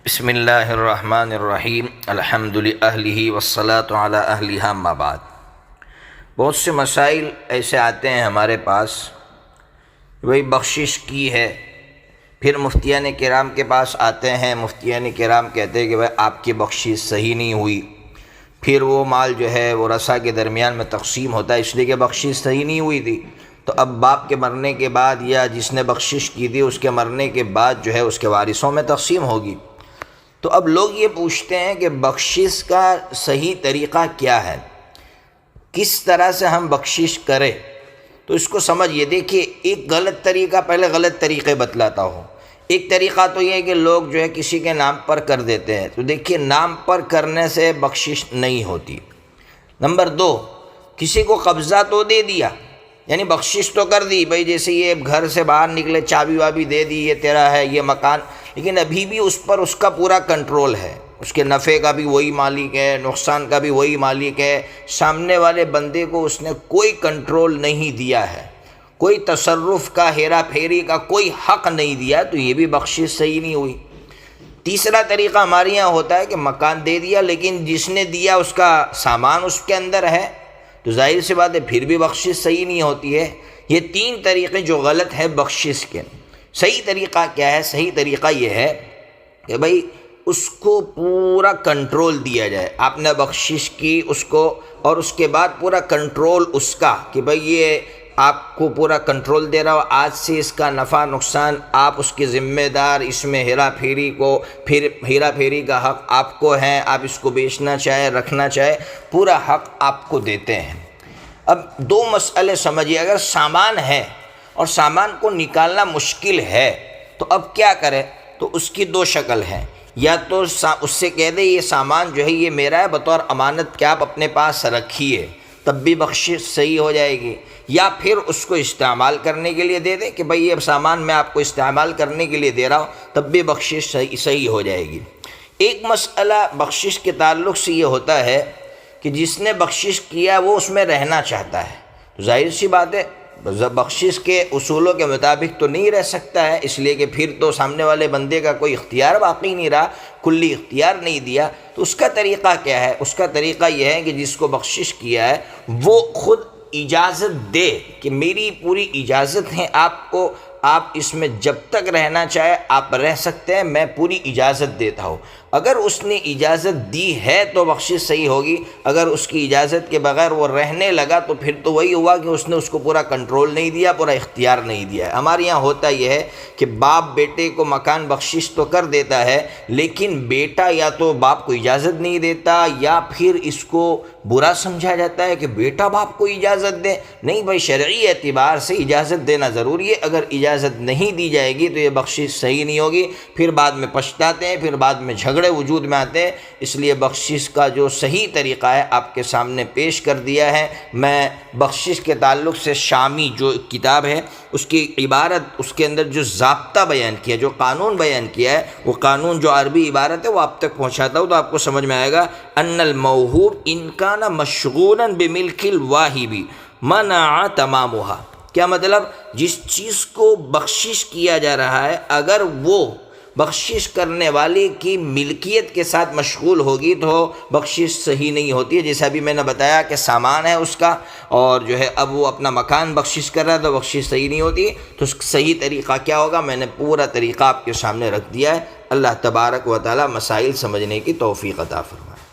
بسم اللہ الرحمن الرحیم الحمد للہ والصلاۃ علی اہلھا اما بعد۔ بہت سے مسائل ایسے آتے ہیں ہمارے پاس، وہی بخشش کی ہے، پھر مفتیان کرام کے پاس آتے ہیں، مفتیان کرام کہتے ہیں کہ بھائی آپ کی بخشش صحیح نہیں ہوئی، پھر وہ مال جو ہے وہ رثا کے درمیان میں تقسیم ہوتا ہے، اس لیے کہ بخشش صحیح نہیں ہوئی تھی، تو اب باپ کے مرنے کے بعد یا جس نے بخشش کی تھی اس کے مرنے کے بعد جو ہے اس کے وارثوں میں تقسیم ہوگی۔ تو اب لوگ یہ پوچھتے ہیں کہ بخشش کا صحیح طریقہ کیا ہے، کس طرح سے ہم بخشش کریں؟ تو اس کو سمجھیے، دیکھیے ایک غلط طریقہ، پہلے غلط طریقے بتلاتا ہوں۔ ایک طریقہ تو یہ ہے کہ لوگ جو ہے کسی کے نام پر کر دیتے ہیں، تو دیکھیے نام پر کرنے سے بخشش نہیں ہوتی۔ نمبر دو، کسی کو قبضہ تو دے دیا، یعنی بخشش تو کر دی، بھائی جیسے یہ گھر سے باہر نکلے چابی وابی دے دی، یہ تیرا ہے یہ مکان، لیکن ابھی بھی اس پر اس کا پورا کنٹرول ہے، اس کے نفع کا بھی وہی مالک ہے، نقصان کا بھی وہی مالک ہے، سامنے والے بندے کو اس نے کوئی کنٹرول نہیں دیا ہے، کوئی تصرف کا، ہیرا پھیری کا کوئی حق نہیں دیا، تو یہ بھی بخشش صحیح نہیں ہوئی۔ تیسرا طریقہ ہمارے یہاں ہوتا ہے کہ مکان دے دیا، لیکن جس نے دیا اس کا سامان اس کے اندر ہے، تو ظاہر سی بات ہے پھر بھی بخشش صحیح نہیں ہوتی ہے۔ یہ تین طریقے جو غلط ہے بخشش کے۔ صحیح طریقہ کیا ہے؟ صحیح طریقہ یہ ہے کہ بھائی اس کو پورا کنٹرول دیا جائے، آپ نے بخشش کی اس کو، اور اس کے بعد پورا کنٹرول اس کا، کہ بھائی یہ آپ کو پورا کنٹرول دے رہا ہو، آج سے اس کا نفع نقصان آپ اس کے ذمہ دار، اس میں ہیرا پھیری کو، پھر ہیرا پھیری کا حق آپ کو ہے، آپ اس کو بیچنا چاہے رکھنا چاہے، پورا حق آپ کو دیتے ہیں۔ اب دو مسئلے سمجھیے، اگر سامان ہے اور سامان کو نکالنا مشکل ہے تو اب کیا کرے؟ تو اس کی دو شکل ہیں، یا تو اس سے کہہ دے یہ سامان جو ہے یہ میرا ہے، بطور امانت کہ آپ اپنے پاس رکھیے، تب بھی بخشش صحیح ہو جائے گی، یا پھر اس کو استعمال کرنے کے لیے دے دے کہ بھئی یہ سامان میں آپ کو استعمال کرنے کے لیے دے رہا ہوں، تب بھی بخشش صحیح ہو جائے گی۔ ایک مسئلہ بخشش کے تعلق سے یہ ہوتا ہے کہ جس نے بخشش کیا وہ اس میں رہنا چاہتا ہے، تو ظاہر سی بات ہے بخشش کے اصولوں کے مطابق تو نہیں رہ سکتا ہے، اس لیے کہ پھر تو سامنے والے بندے کا کوئی اختیار باقی نہیں رہا، کلی اختیار نہیں دیا، تو اس کا طریقہ کیا ہے؟ اس کا طریقہ یہ ہے کہ جس کو بخشش کیا ہے وہ خود اجازت دے کہ میری پوری اجازت ہے آپ کو، آپ اس میں جب تک رہنا چاہے آپ رہ سکتے ہیں، میں پوری اجازت دیتا ہوں۔ اگر اس نے اجازت دی ہے تو بخشش صحیح ہوگی، اگر اس کی اجازت کے بغیر وہ رہنے لگا تو پھر تو وہی ہوا کہ اس نے اس کو پورا کنٹرول نہیں دیا، پورا اختیار نہیں دیا ہے۔ ہمارے یہاں ہوتا یہ ہے کہ باپ بیٹے کو مکان بخشش تو کر دیتا ہے، لیکن بیٹا یا تو باپ کو اجازت نہیں دیتا، یا پھر اس کو برا سمجھا جاتا ہے کہ بیٹا باپ کو اجازت دے۔ نہیں بھائی، شرعی اعتبار سے اجازت دینا ضروری ہے، اگر اجازت نہیں دی جائے گی تو یہ بخشش صحیح نہیں ہوگی، پھر بعد میں پچھتاتے ہیں، پھر بعد میں جھگڑے وجود میں آتے ہیں۔ اس لیے بخشش کا جو صحیح طریقہ ہے آپ کے سامنے پیش کر دیا ہے۔ میں بخشش کے تعلق سے شامی جو کتاب ہے اس کی عبارت، اس کے اندر جو ضابطہ بیان کیا، جو قانون بیان کیا ہے، وہ قانون جو عربی عبارت ہے وہ آپ تک پہنچاتا ہوں تو آپ کو سمجھ میں آئے گا۔ ان الموہوب ان کان مشغولا بملک الواہب منع تمامها۔ کیا مطلب؟ جس چیز کو بخشش کیا جا رہا ہے اگر وہ بخشش کرنے والے کی ملکیت کے ساتھ مشغول ہوگی تو بخشش صحیح نہیں ہوتی ہے۔ جیسے ابھی میں نے بتایا کہ سامان ہے اس کا، اور جو ہے اب وہ اپنا مکان بخشش کر رہا ہے تو بخشش صحیح نہیں ہوتی، تو صحیح طریقہ کیا ہوگا؟ میں نے پورا طریقہ آپ کے سامنے رکھ دیا ہے۔ اللہ تبارک و تعالی مسائل سمجھنے کی توفیق عطا فرمائے۔